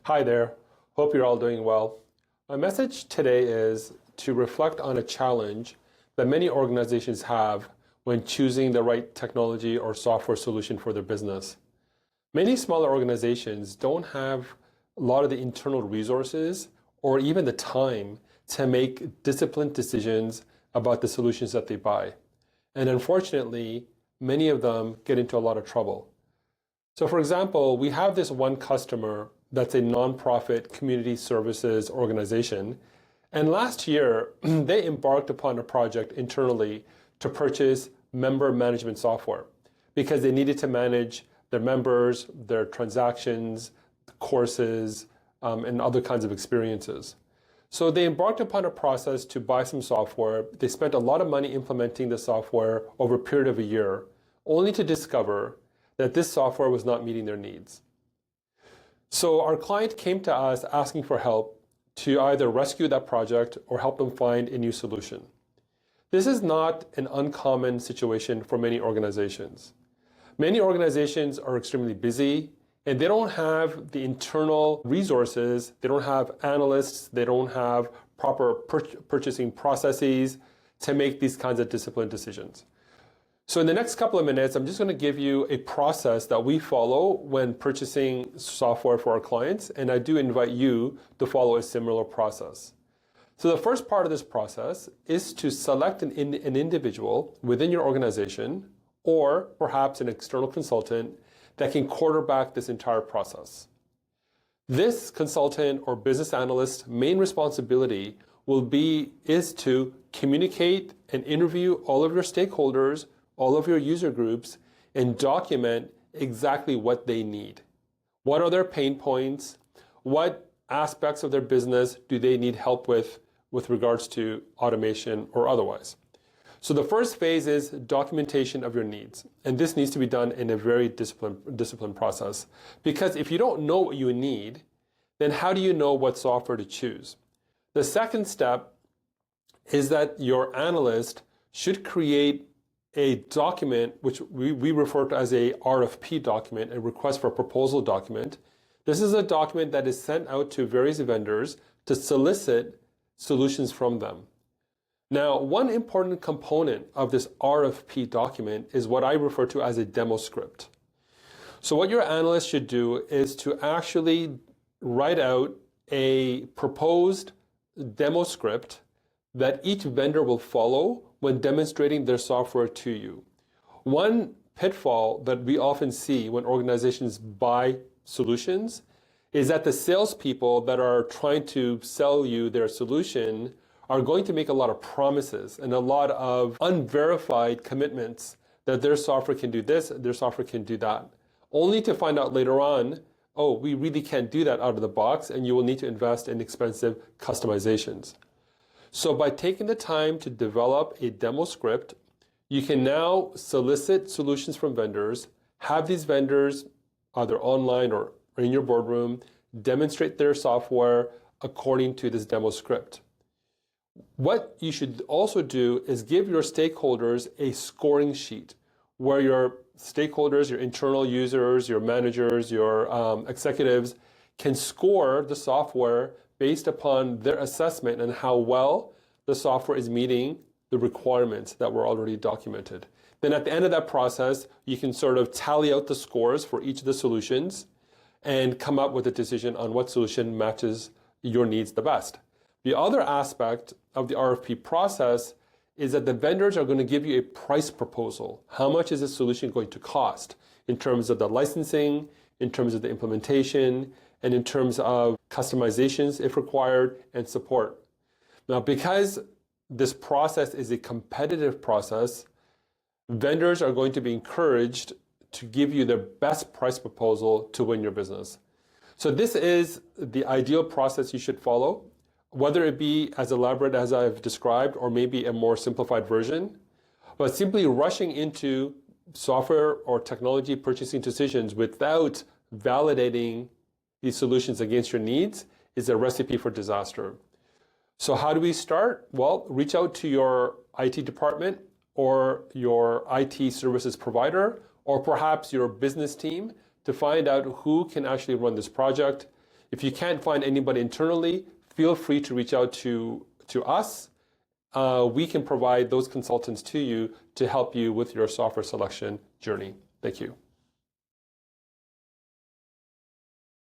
Hi there. Hope you're all doing well. My message today is to reflect on a challenge that many organizations have when choosing the right technology or software solution for their business. Many smaller organizations don't have a lot of the internal resources or even the time to make disciplined decisions about the solutions that they buy. And unfortunately, many of them get into a lot of trouble. So for example, we have this one customer that's a nonprofit community services organization. And last year, they embarked upon a project internally to purchase member management software because they needed to manage their members, their transactions, courses, and other kinds of experiences. So they embarked upon a process to buy some software. They spent a lot of money implementing the software over a period of a year, only to discover that this software was not meeting their needs. So our client came to us asking for help to either rescue that project or help them find a new solution. This is not an uncommon situation for many organizations. Many organizations are extremely busy and they don't have the internal resources, they don't have analysts, they don't have proper purchasing processes to make these kinds of disciplined decisions. So in the next couple of minutes, I'm just going to give you a process that we follow when purchasing software for our clients, and I do invite you to follow a similar process. So the first part of this process is to select an individual within your organization or perhaps an external consultant that can quarterback this entire process. This consultant or business analyst's main responsibility is to communicate and interview all of your stakeholders, all of your user groups, and document exactly what they need. What are their pain points? What aspects of their business do they need help with regards to automation or otherwise? So the first phase is documentation of your needs. And this needs to be done in a very disciplined process. Because if you don't know what you need, then how do you know what software to choose? The second step is that your analyst should create a document, which we refer to as a RFP document, a request for proposal document. This is a document that is sent out to various vendors to solicit solutions from them. Now, one important component of this RFP document is what I refer to as a demo script. So what your analyst should do is to actually write out a proposed demo script that each vendor will follow when demonstrating their software to you. One pitfall that we often see when organizations buy solutions is that the salespeople that are trying to sell you their solution are going to make a lot of promises and a lot of unverified commitments that their software can do this, their software can do that, only to find out later on, oh, we really can't do that out of the box, and you will need to invest in expensive customizations. So by taking the time to develop a demo script, you can now solicit solutions from vendors, have these vendors either online or in your boardroom demonstrate their software according to this demo script. What you should also do is give your stakeholders a scoring sheet where your stakeholders, your internal users, your managers, your executives can score the software based upon their assessment and how well the software is meeting the requirements that were already documented. Then at the end of that process, you can sort of tally out the scores for each of the solutions and come up with a decision on what solution matches your needs the best. The other aspect of the RFP process is that the vendors are going to give you a price proposal. How much is this solution going to cost in terms of the licensing, in terms of the implementation, and in terms of customizations if required, and support. Now, because this process is a competitive process, vendors are going to be encouraged to give you their best price proposal to win your business. So this is the ideal process you should follow, whether it be as elaborate as I've described or maybe a more simplified version. But simply rushing into software or technology purchasing decisions without validating these solutions against your needs is a recipe for disaster. So how do we start? Well, reach out to your IT department or your IT services provider or perhaps your business team to find out who can actually run this project. If you can't find anybody internally, feel free to reach out to us. We can provide those consultants to you to help you with your software selection journey. Thank you.